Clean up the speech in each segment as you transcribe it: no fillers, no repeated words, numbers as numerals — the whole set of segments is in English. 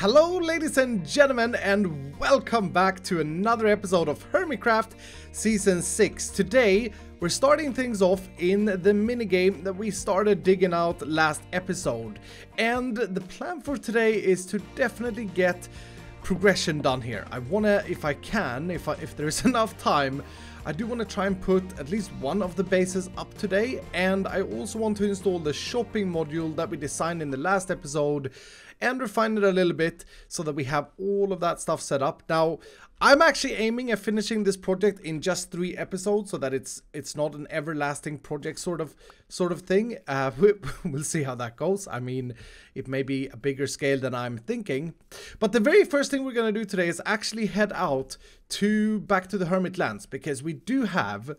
Hello ladies and gentlemen, and welcome back to another episode of Hermitcraft Season 6. Today we're starting things off in the minigame that we started digging out last episode. And the plan for today is to definitely get progression done here. I wanna, if I can, if there's enough time, I do want to try and put at least one of the bases up today, and I also want to install the shopping module that we designed in the last episode and refine it a little bit so that we have all of that stuff set up. Now, I'm actually aiming at finishing this project in just 3 episodes so that it's not an everlasting project sort of thing. We'll see how that goes. I mean, it may be a bigger scale than I'm thinking. But the very first thing we're going to do today is actually head out back to the Hermit lands, because we do have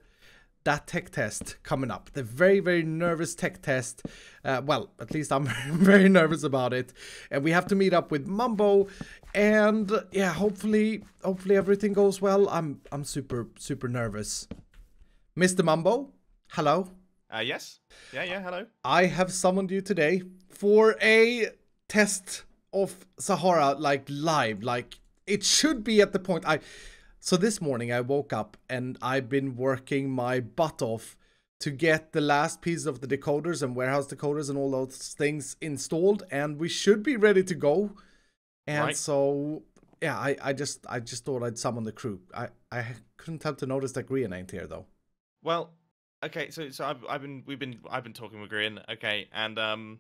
that tech test coming up. The very, very nervous tech test. Well, at least I'm very nervous about it. And we have to meet up with Mumbo. And yeah, hopefully everything goes well. I'm super nervous. Mr. Mumbo, hello. Yes. Yeah, hello. I have summoned you today for a test of Sahara, like live. Like, it should be at the point So this morning I woke up and I've been working my butt off to get the last piece of the decoders and warehouse decoders and all those things installed, and we should be ready to go. And right. So yeah, I just thought I'd summon the crew. I couldn't help to notice that Grian ain't here though. Well, okay, so I've been talking with Grian, okay, and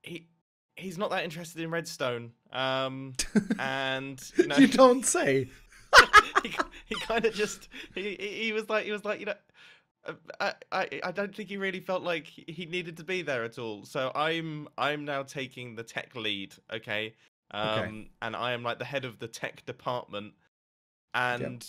he's not that interested in redstone. And you know, you don't say. he kind of just he was like, you know, I don't think he really felt like he needed to be there at all. So I'm now taking the tech lead, okay? And I am like the head of the tech department, and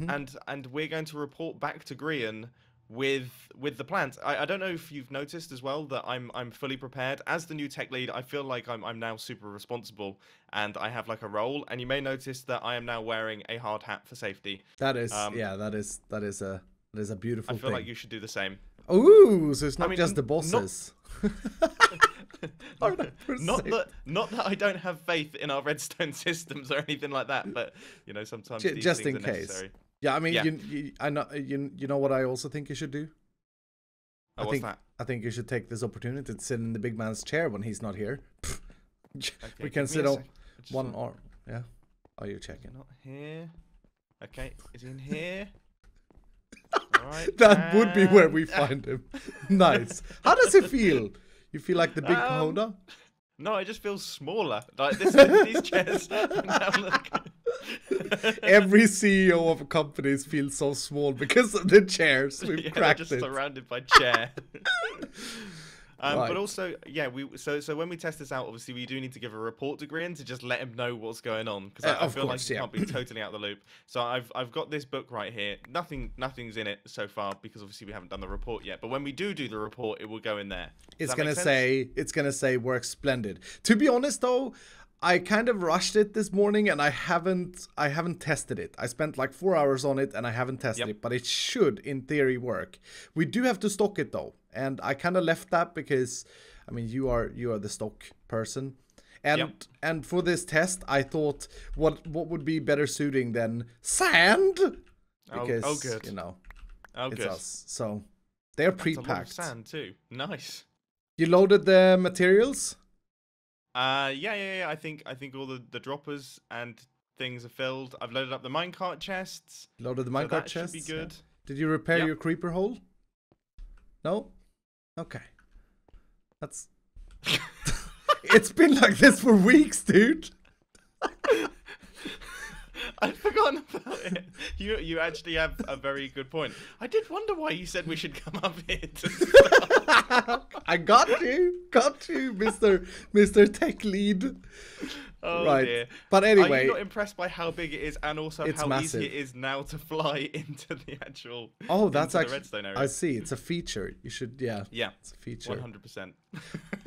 and we're going to report back to Grian with the plans. I don't know if you've noticed as well that I'm fully prepared as the new tech lead. I feel like I'm now super responsible and I have like a role, and you may notice that I am now wearing a hard hat for safety. That is yeah, that is a beautiful thing. I feel like you should do the same. Ooh, so it's not just the bosses. Not that I don't have faith in our redstone systems or anything like that, but you know, sometimes these just things in are case. Necessary. Yeah, I mean, I know you know what I also think you should do. What's that? I think you should take this opportunity to sit in the big man's chair when he's not here. Okay, we can sit on one arm. Yeah. Are you checking? Not here. Okay, is he in here? Right, that would be where we find him. Nice. How does it feel? You feel like the big Honda? No, I just feel smaller. Like these chairs. Every CEO of companies feels so small because of the chairs. We've cracked just it. Surrounded by chair. Right. But also, yeah, so when we test this out, obviously we do need to give a report to Grian to just let him know what's going on, because I feel like he can't be totally out of the loop. So I've got this book right here. Nothing's in it so far because obviously we haven't done the report yet. But when we do the report, it will go in there. It's gonna say works splendid. To be honest though, I kind of rushed it this morning and I haven't tested it. I spent like 4 hours on it and I haven't tested it, but it should in theory work. We do have to stock it though, and I kind of left that because I mean you are the stock person, and for this test I thought what would be better suiting than sand, because good. You know, it's good. us, so they're pre-packed. Sand too. Nice. You loaded the materials? Yeah. I think all the droppers and things are filled. I've loaded up the minecart chests. Loaded the minecart chests. Should be good. Yeah. Did you repair your creeper hole? No? Okay. That's it's been like this for weeks, dude. I'd forgotten about it. You actually have a very good point. I did wonder why you said we should come up here to start. I got you, Mr. Tech Lead. Oh right. Dear. But anyway, are you not impressed by how big it is and also how massive. easy it is now to fly into the actual? Oh, that's actually. The redstone area. I see. It's a feature. You should, yeah. It's a feature. 100%.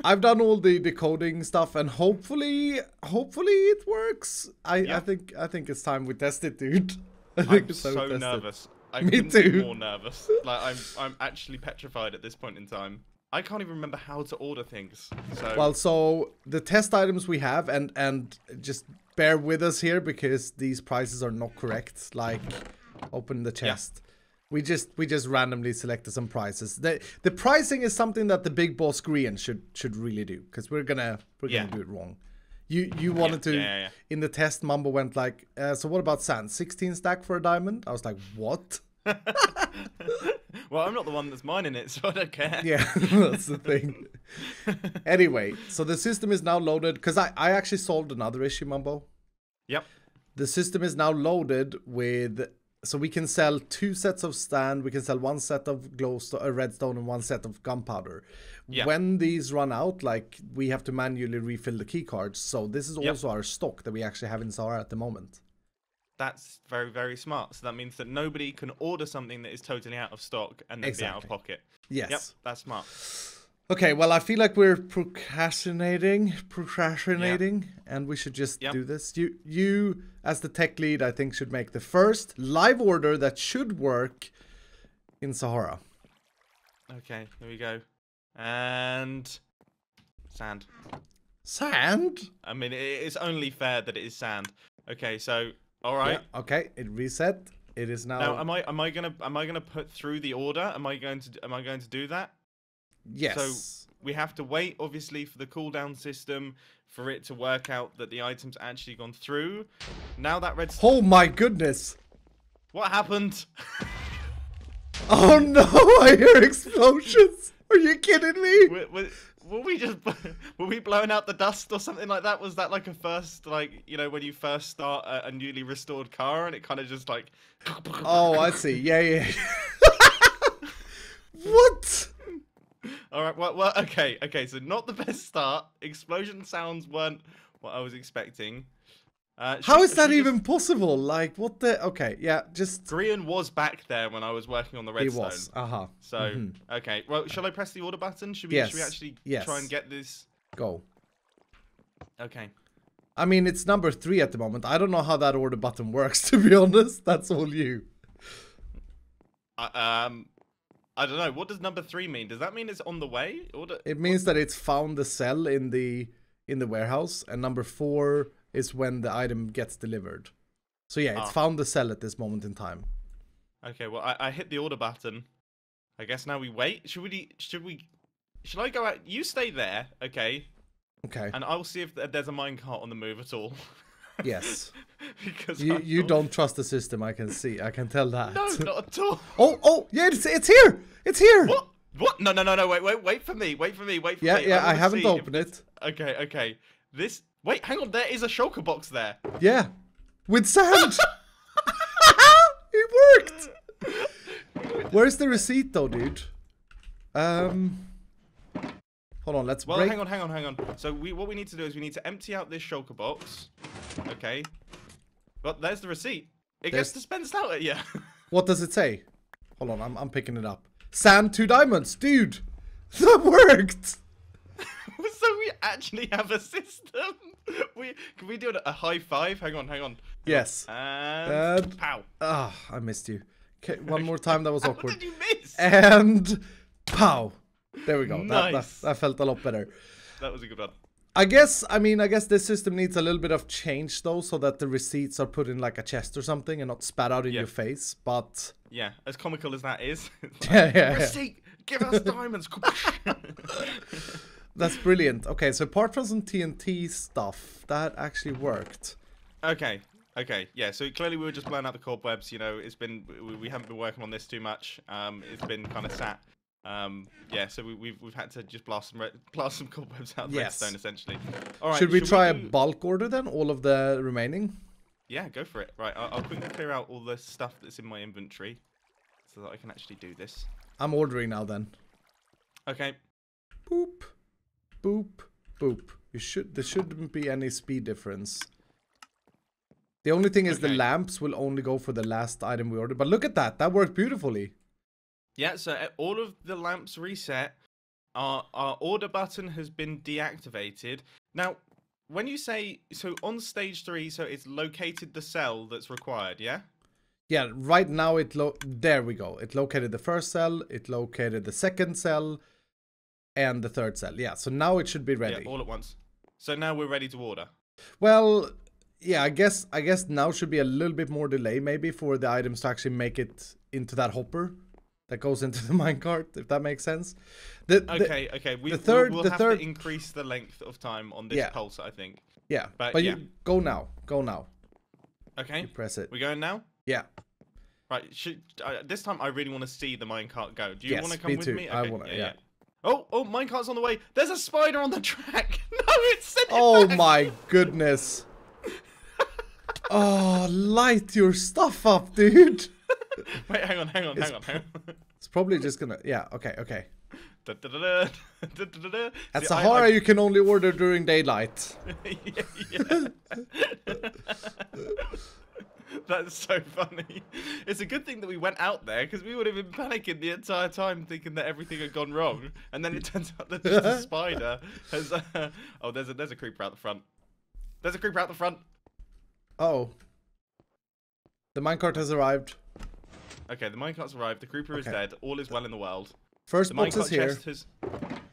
I've done all the decoding stuff, and hopefully it works. I think it's time we test it, dude. I'm so nervous. I Me couldn't too. be more nervous. Like I'm actually petrified at this point in time. I can't even remember how to order things. So Well, so the test items we have, and just bear with us here because these prices are not correct. Like, open the chest. We just randomly selected some prices. The pricing is something that the big boss Grian should really do, because we're gonna do it wrong. You wanted to in the test. Mumbo went like, so what about sand? 16 stack for a diamond? I was like, what? Well, I'm not the one that's mining it, so I don't care. Yeah, that's the thing. Anyway, so the system is now loaded, because I actually solved another issue, Mumbo. Yep. The system is now loaded with, so we can sell 2 sets of stand, we can sell 1 set of redstone and 1 set of gunpowder. Yep. When these run out, like, we have to manually refill the key cards. So this is also our stock that we actually have in Sahara at the moment. That's very, very smart. So that means that nobody can order something that is totally out of stock and then be out of pocket. Yes. Yep, that's smart. Okay, well, I feel like we're procrastinating, and we should just do this. You, as the tech lead, I think, should make the first live order that should work in Sahara. Okay, here we go. And sand. Sand? I mean, it's only fair that it is sand. Okay, so all right. Yeah, okay, it reset. It is now. Now, am I gonna put through the order? Am I going to do that? Yes. So we have to wait, obviously, for the cooldown system for it to work out that the item's actually gone through. Now that red. Oh my goodness! What happened? Oh no! I hear explosions. Are you kidding me? Were we blowing out the dust or something like that? Was that like a first, like, you know, when you first start a newly restored car and it kind of just like... Oh, I see. Yeah. What? All right, well, okay, so not the best start. Explosion sounds weren't what I was expecting. How is that even possible? Like, what the... Okay, yeah, just... Grian was back there when I was working on the redstone. He was, So, okay. Well, shall I press the order button? Should we actually try and get this? Go. Okay. I mean, it's number 3 at the moment. I don't know how that order button works, to be honest. That's all you. I don't know. What does number 3 mean? Does that mean it's on the way? It means that it's found the cell in the warehouse, and number 4... is when the item gets delivered. So yeah, it's found the cell at this moment in time. Okay, well, I hit the order button. I guess now we wait. Should I go out? You stay there, okay? Okay. And I'll see if there's a minecart on the move at all. Yes. Because you don't trust the system, I can see. I can tell that. No, not at all. Oh, yeah, it's here! It's here! What? No, wait for me. Wait for me. Yeah, I haven't opened it. Okay. Wait, hang on, there is a shulker box there. Yeah. With sand! It worked! Where's the receipt though, dude? Hold on, let's break... Hang on. So what we need to do is we need to empty out this shulker box. Okay. But there's the receipt. It gets dispensed out at you. What does it say? Hold on, I'm picking it up. Sand 2 diamonds, dude! That worked! So we actually have a system. Can we do a high five? Hang on. Yes. And pow. Ah, I missed you. Okay, one more time. That was awkward. What did you miss? And pow. There we go. Nice. That felt a lot better. That was a good one. I guess this system needs a little bit of change though, so that the receipts are put in like a chest or something and not spat out in your face. But yeah, as comical as that is. Yeah. Receipt. Give us diamonds. That's brilliant. Okay, so apart from some TNT stuff, that actually worked. Okay. Yeah, so clearly we were just blowing out the cobwebs. You know, we haven't been working on this too much. It's been kind of sat. Yeah, so we've had to just blast some cobwebs out of redstone essentially. All right. Should we try a bulk order then? All of the remaining? Yeah, go for it. Right, I'll quickly clear out all the stuff that's in my inventory so that I can actually do this. I'm ordering now then. Okay. Boop. Boop, boop. There shouldn't be any speed difference. The only thing is the lamps will only go for the last item we ordered. But look at that. That worked beautifully. Yeah, so all of the lamps reset. Our order button has been deactivated. Now, when you say... So on stage 3, so it's located the cell that's required, yeah? Yeah, right now there we go. It located the first cell. It located the second cell. and the third cell. Yeah, so now it should be ready. Yeah, all at once. So now we're ready to order. Well, yeah, I guess now should be a little bit more delay maybe for the items to actually make it into that hopper that goes into the minecart, if that makes sense. Okay. We'll have to increase the length of time on this pulse, I think. Yeah, but you go now. Okay. You press it. We going now? Yeah. Right. This time I really want to see the minecart go. Do you want to come with me? Okay. I want to. Yeah. Oh, minecart's on the way. There's a spider on the track. No, it's sent it Oh back. my goodness. Oh, light your stuff up, dude. Wait, hang on. It's probably just gonna. Yeah. Okay. At See, Sahara, you can only order during daylight. yeah. That's so funny. It's a good thing that we went out there, because we would have been panicking the entire time thinking that everything had gone wrong, and then it turns out that just a spider has oh, there's a creeper out the front. There's a creeper out the front. Oh. The minecart has arrived. Okay, the minecart's arrived, the creeper is dead, all is well in the world. First box is here.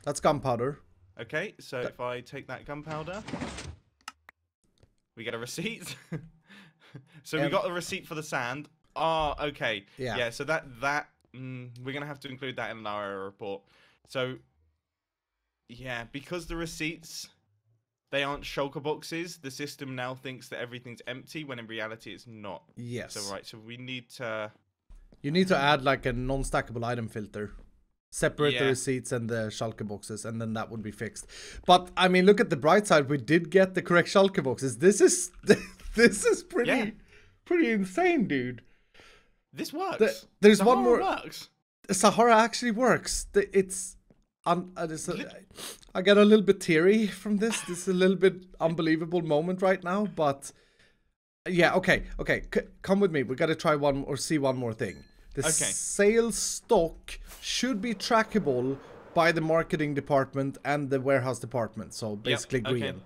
That's gunpowder. Okay, so if I take that gunpowder, we get a receipt. So we got a receipt for the sand. Oh, okay. Yeah, so that we're gonna have to include that in our report. So yeah, because the receipts, they aren't shulker boxes, the system now thinks that everything's empty when in reality it's not. Yes. So right, so we need to... You need to add like a non-stackable item filter. Separate the receipts and the shulker boxes, and then that would be fixed. But I mean, look at the bright side. We did get the correct shulker boxes. This is pretty insane, dude. This works. There's Sahara one more. Works. Sahara actually works. I get a little bit teary from this. This is a little bit unbelievable moment right now, but yeah, okay. Come with me. We got to try see one more thing. The sales stock should be trackable by the marketing department and the warehouse department. So basically Grian.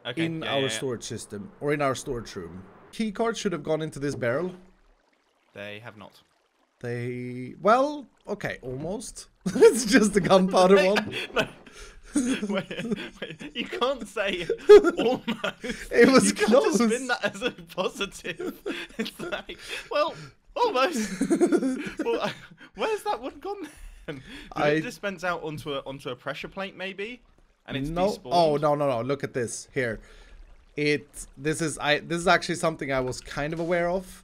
Okay. In our storage system, or in our storage room. Key cards should have gone into this barrel. They have not. Well, okay, almost. It's just the gunpowder one. Wait, you can't say almost. It was close. You can't spin that as a positive. It's like, well, almost. Well, where's that one gone then? Did it dispense out onto a pressure plate maybe? And it's despawned? Oh no! Look at this here. This is actually something I was kind of aware of.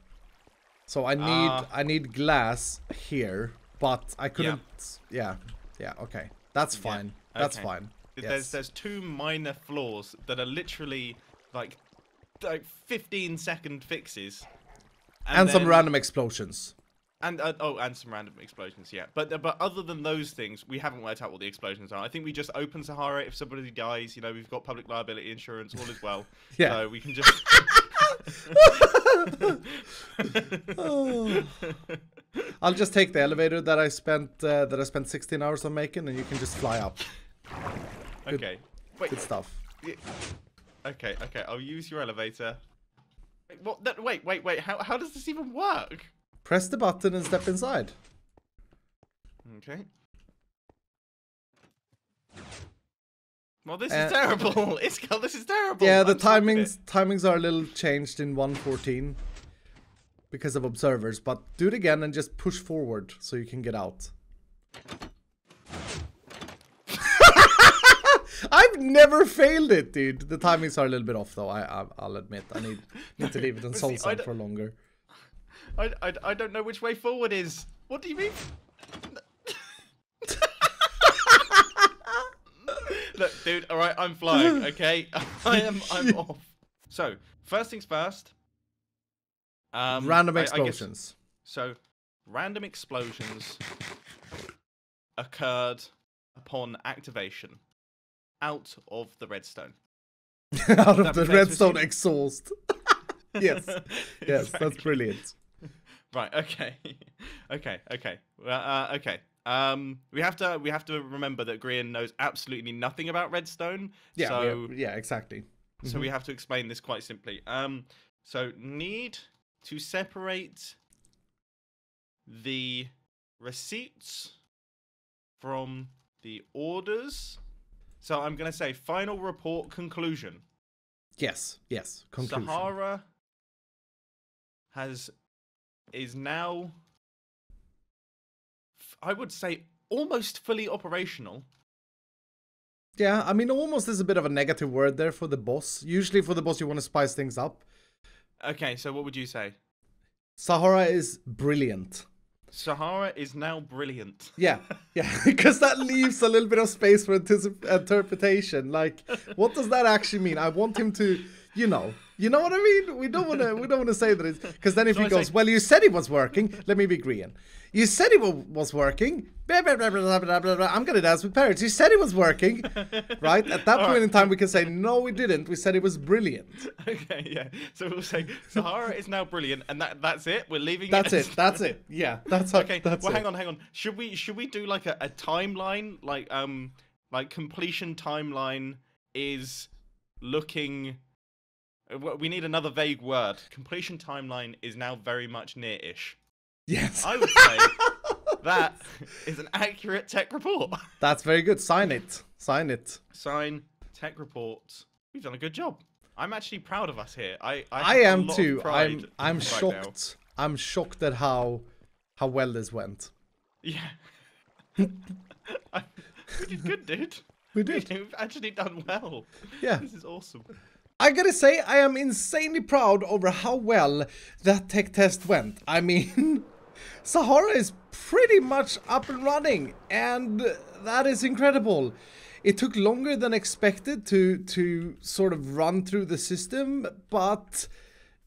So I need glass here, but I couldn't. Yeah. Okay, that's fine. That's fine. There's two minor flaws that are literally like 15-second fixes, and some random explosions. And some random explosions, yeah. But other than those things, we haven't worked out what the explosions are. I think we just open Sahara. If somebody dies, we've got public liability insurance. All is well. Yeah. So we can just. I'll just take the elevator that I spent 16 hours on making, and you can just fly up. Okay. Good stuff. Okay. I'll use your elevator. Wait. How does this even work? Press the button and step inside. Okay. Well, this is terrible. Iskall, this is terrible. Yeah, the timings are a little changed in 1.14 because of observers, but do it again and just push forward so you can get out. I've never failed it, dude. The timings are a little bit off, though. I'll admit. I need to leave it on soul side for longer. I don't know which way forward is. What do you mean? Look, dude. All right, I'm flying. Okay, I'm off. So first things first. Random explosions. Random explosions occurred upon activation out of the redstone. Out of the redstone exhaust. Yes, that's brilliant. Right. Okay. Okay. We have to remember that Grian knows absolutely nothing about redstone. Yeah. So, exactly. So we have to explain this quite simply. So need to separate the receipts from the orders. So I'm going to say final report conclusion. Yes, conclusion. Sahara is now, I would say, almost fully operational. Yeah, I mean, almost is a bit of a negative word there for the boss. Usually for the boss, you want to spice things up. Okay, so what would you say? Sahara is brilliant. Sahara is now brilliant. Yeah, because that leaves a little bit of space for interpretation. Like, what does that actually mean? I want him to, you know what I mean? We don't want to say that it's, because then if he goes, well, you said it was working. Let me be Grian. You said it was working. Blah, blah, blah, blah, blah, blah, blah. I'm gonna dance with parrots. You said it was working, right? At that point in time, we can say no, we didn't. We said it was brilliant. Okay, yeah. So we'll say Sahara is now brilliant, and that's it. We're leaving. That's it. That's it. Yeah, that's how, okay. That's well, it. hang on. Should we do like a timeline, like completion timeline is looking. We need another vague word. Completion timeline is now very much near-ish. Yes. I would say that is an accurate tech report. That's very good. Sign it. Sign it. Sign tech report. We've done a good job. I'm actually proud of us here. I am too. I'm right shocked. Now. I'm shocked at how well this went. Yeah. We did good, dude. We did. We've actually done well. Yeah. This is awesome. I gotta say, I am insanely proud over how well that tech test went. I mean, Sahara is pretty much up and running, and that is incredible. It took longer than expected to sort of run through the system, but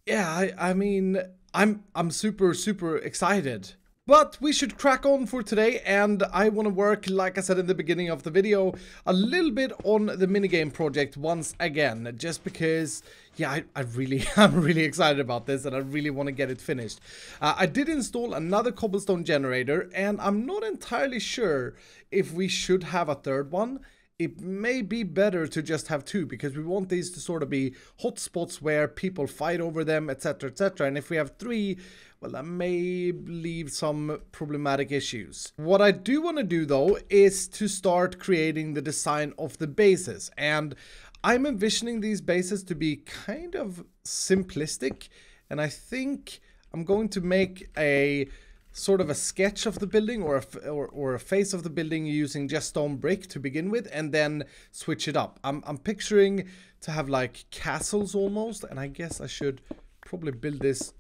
yeah, I mean, I'm super excited. But we should crack on for today, and I want to work, like I said in the beginning of the video, a little bit on the minigame project once again, just because, yeah, I'm really excited about this, and I really want to get it finished. I did install another cobblestone generator, and I'm not entirely sure if we should have a third one. It may be better to just have two, because we want these to sort of be hotspots where people fight over them, etc, etc. And if we have three, well, that may leave some problematic issues. What I do want to do, though, is to start creating the design of the bases. And I'm envisioning these bases to be kind of simplistic. And I think I'm going to make a sort of a sketch of the building or a face of the building using just stone brick to begin with, and then switch it up. I'm picturing to have like castles almost, and I guess I should probably build this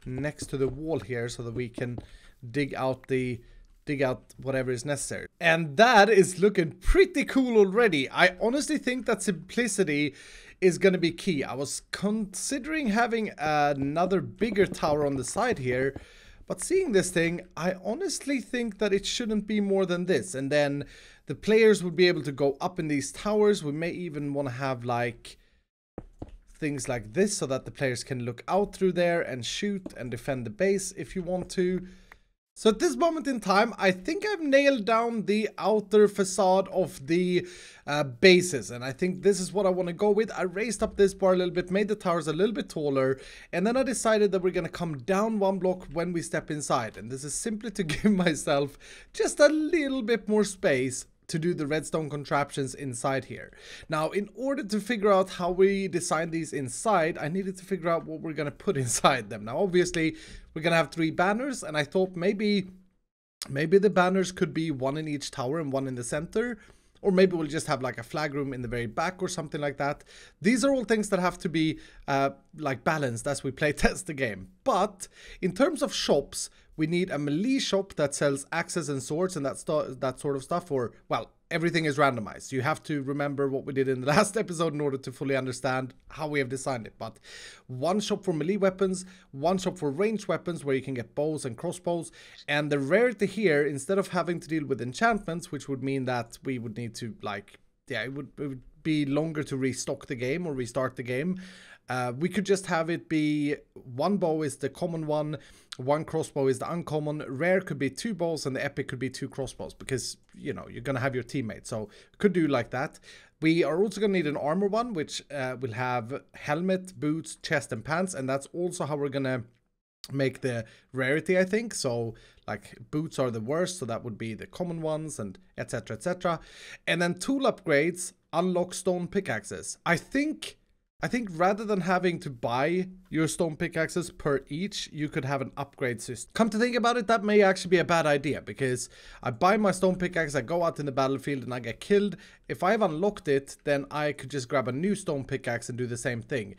next to the wall here so that we can dig out whatever is necessary. And that is looking pretty cool already. I honestly think that simplicity is going to be key. I was considering having another bigger tower on the side here, but seeing this thing, I honestly think that it shouldn't be more than this. And then the players would be able to go up in these towers. We may even want to have like things like this so that the players can look out through there and shoot and defend the base if you want to. So at this moment in time, I think I've nailed down the outer facade of the bases, and I think this is what I want to go with. I raised up this bar a little bit, made the towers a little bit taller, and then I decided that we're going to come down one block when we step inside. And this is simply to give myself just a little bit more space to do the redstone contraptions inside here. Now, in order to figure out how we design these inside, I needed to figure out what we're going to put inside them. Now, obviously, we're going to have 3 banners, and I thought maybe the banners could be one in each tower and one in the center, or maybe we'll just have like a flag room in the very back or something like that. These are all things that have to be like balanced as we play test the game. But in terms of shops, we need a melee shop that sells axes and swords and that sort of stuff, or, well, everything is randomized. You have to remember what we did in the last episode in order to fully understand how we have designed it. But one shop for melee weapons, one shop for ranged weapons where you can get bows and crossbows. And the rarity here, instead of having to deal with enchantments, which would mean that we would need to, like, yeah, it would be longer to restock the game or restart the game. We could just have it be one bow is the common one crossbow is the uncommon, rare could be 2 bows, and the epic could be 2 crossbows, because, you know, you're gonna have your teammates, so could do like that. We are also gonna need an armor one, which will have helmet, boots, chest, and pants, and that's also how we're gonna make the rarity, I think. So like boots are the worst, so that would be the common ones, and etc, etc. And then tool upgrades unlock stone pickaxes. I think rather than having to buy your stone pickaxes per each, you could have an upgrade system. Come to think about it, that may actually be a bad idea, because I buy my stone pickaxe, I go out in the battlefield and I get killed. If I've unlocked it, then I could just grab a new stone pickaxe and do the same thing.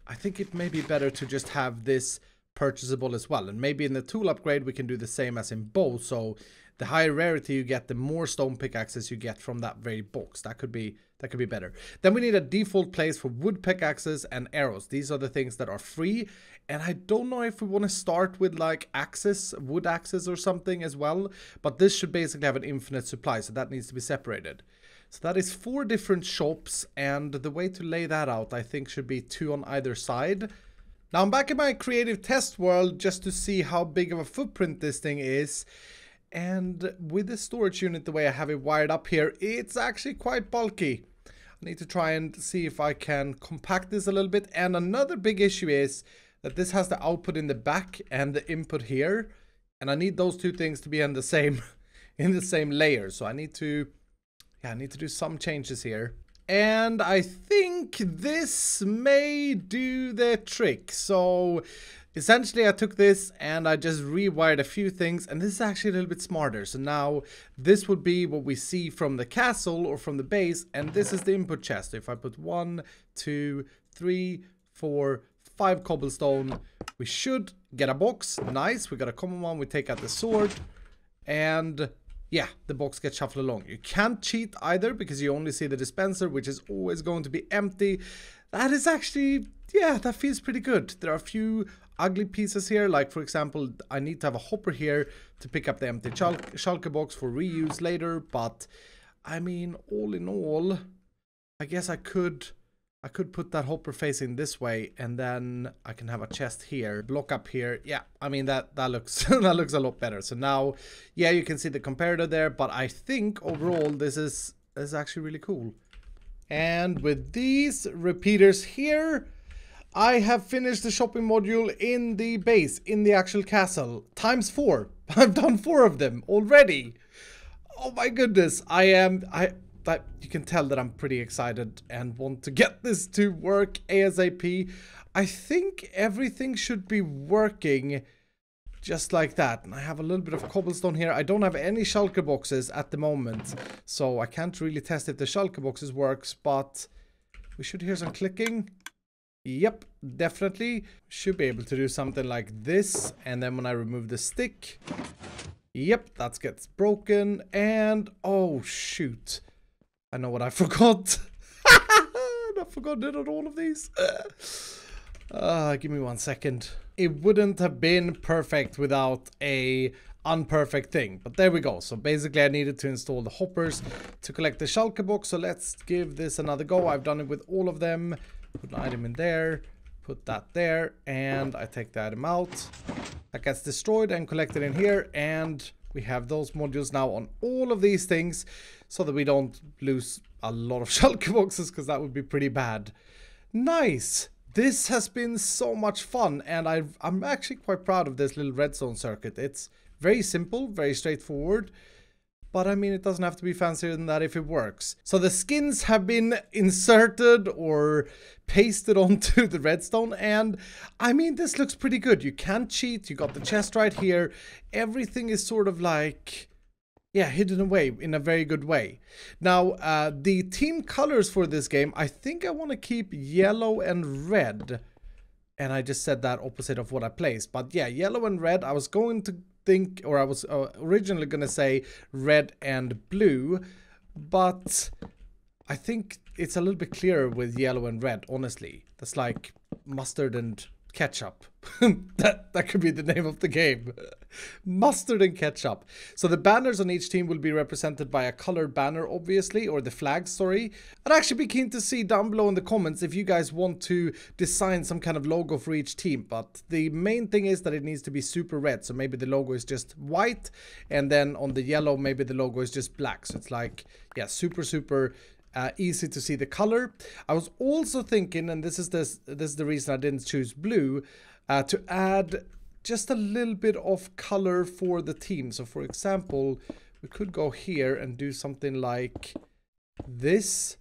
I think it may be better to just have this purchasable as well, and maybe in the tool upgrade we can do the same as in bow. So the higher rarity you get, the more stone pickaxes you get from that very box. That could be better. Then we need a default place for wood pickaxes and arrows. These are the things that are free, and I don't know if we want to start with like axes, wood axes or something as well, but this should basically have an infinite supply, so that needs to be separated. So that is 4 different shops, and the way to lay that out, I think, should be 2 on either side. Now I'm back in my creative test world just to see how big of a footprint this thing is. And with the storage unit, the way I have it wired up here, it's actually quite bulky. I need to try and see if I can compact this a little bit. And another big issue is that this has the output in the back and the input here. And I need those 2 things to be in the same layer. So I need to do some changes here. And I think this may do the trick. So essentially I took this and I just rewired a few things, and this is actually a little bit smarter. So now this would be what we see from the castle or from the base, and this is the input chest. If I put 1, 2, 3, 4, 5 cobblestone, we should get a box. Nice, we got a common one. We take out the sword, and yeah, the box gets shuffled along. You can't cheat either, because you only see the dispenser, which is always going to be empty. That is actually, yeah, that feels pretty good. There are a few ugly pieces here, like for example, I need to have a hopper here to pick up the empty shulker box for reuse later. But I mean, all in all, I guess I could put that hopper facing this way, and then I can have a chest here, block up here. Yeah, I mean that looks that looks a lot better. So now, yeah, you can see the comparator there, but I think overall this is actually really cool. And with these repeaters here, I have finished the shopping module in the base, in the actual castle, times 4. I've done 4 of them already. Oh my goodness, you can tell that I'm pretty excited and want to get this to work ASAP. I think everything should be working just like that. And I have a little bit of cobblestone here. I don't have any shulker boxes at the moment, so I can't really test if the shulker boxes works, but we should hear some clicking. Yep, definitely. Should be able to do something like this. And then when I remove the stick, yep, that gets broken. And oh shoot, I know what I forgot. I forgot it on all of these. Give me 1 second. It wouldn't have been perfect without a unperfect thing, but there we go. So basically I needed to install the hoppers to collect the shulker box. So let's give this another go. I've done it with all of them. Put an item in there, put that there, and I take the item out. That gets destroyed and collected in here, and we have those modules now on all of these things, so that we don't lose a lot of shulker boxes, because that would be pretty bad. Nice! This has been so much fun, and I'm actually quite proud of this little redstone circuit. It's very simple, very straightforward. But I mean, it doesn't have to be fancier than that if it works. So the skins have been inserted or pasted onto the redstone, and I mean, this looks pretty good. You can't cheat. You got the chest right here. Everything is sort of like, yeah, hidden away in a very good way. Now, the team colors for this game, I think I want to keep yellow and red. And I just said that opposite of what I placed. But yeah, yellow and red. I was going to think, or I was originally gonna say red and blue, but I think it's a little bit clearer with yellow and red, honestly. That's like mustard and ketchup. that could be the name of the game. Mustard and ketchup. So the banners on each team will be represented by a colored banner, obviously, or the flag, sorry. I'd actually be keen to see down below in the comments if you guys want to design some kind of logo for each team. But the main thing is that it needs to be super red. So maybe the logo is just white, and then on the yellow, maybe the logo is just black. So it's like, yeah, super easy to see the color. I was also thinking, and this is the reason I didn't choose blue, to add just a little bit of color for the team. So for example, we could go here and do something like this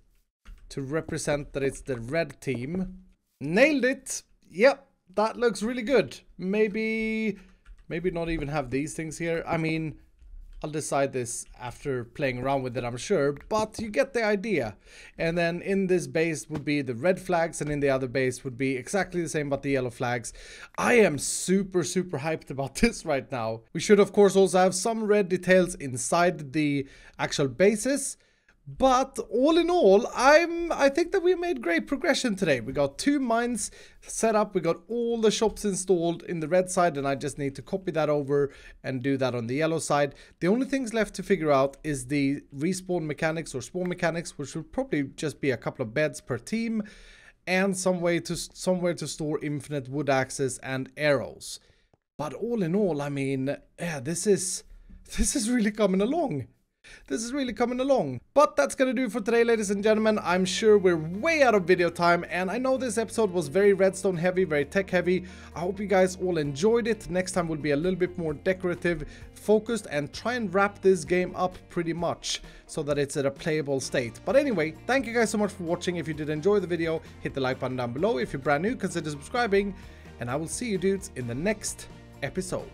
to represent that it's the red team. Nailed it! Yep, that looks really good. Maybe not even have these things here. I mean, I'll decide this after playing around with it, I'm sure, but you get the idea. And then in this base would be the red flags, and in the other base would be exactly the same but the yellow flags. I am super hyped about this right now. We should of course also have some red details inside the actual bases. But all in all, I think that we made great progression today. We got 2 mines set up, we got all the shops installed in the red side, and I just need to copy that over and do that on the yellow side. The only things left to figure out is the respawn mechanics or spawn mechanics, which will probably just be a couple of beds per team, and somewhere to store infinite wood axes and arrows. But all in all, I mean, yeah, this is really coming along. This is really coming along. But that's gonna do for today, ladies and gentlemen. I'm sure we're way out of video time, and I know this episode was very redstone heavy, very tech heavy. I hope you guys all enjoyed it. Next time will be a little bit more decorative focused and try and wrap this game up pretty much so that it's at a playable state. But anyway, thank you guys so much for watching. If you did enjoy the video, hit the like button down below. If you're brand new, consider subscribing, and I will see you dudes in the next episode.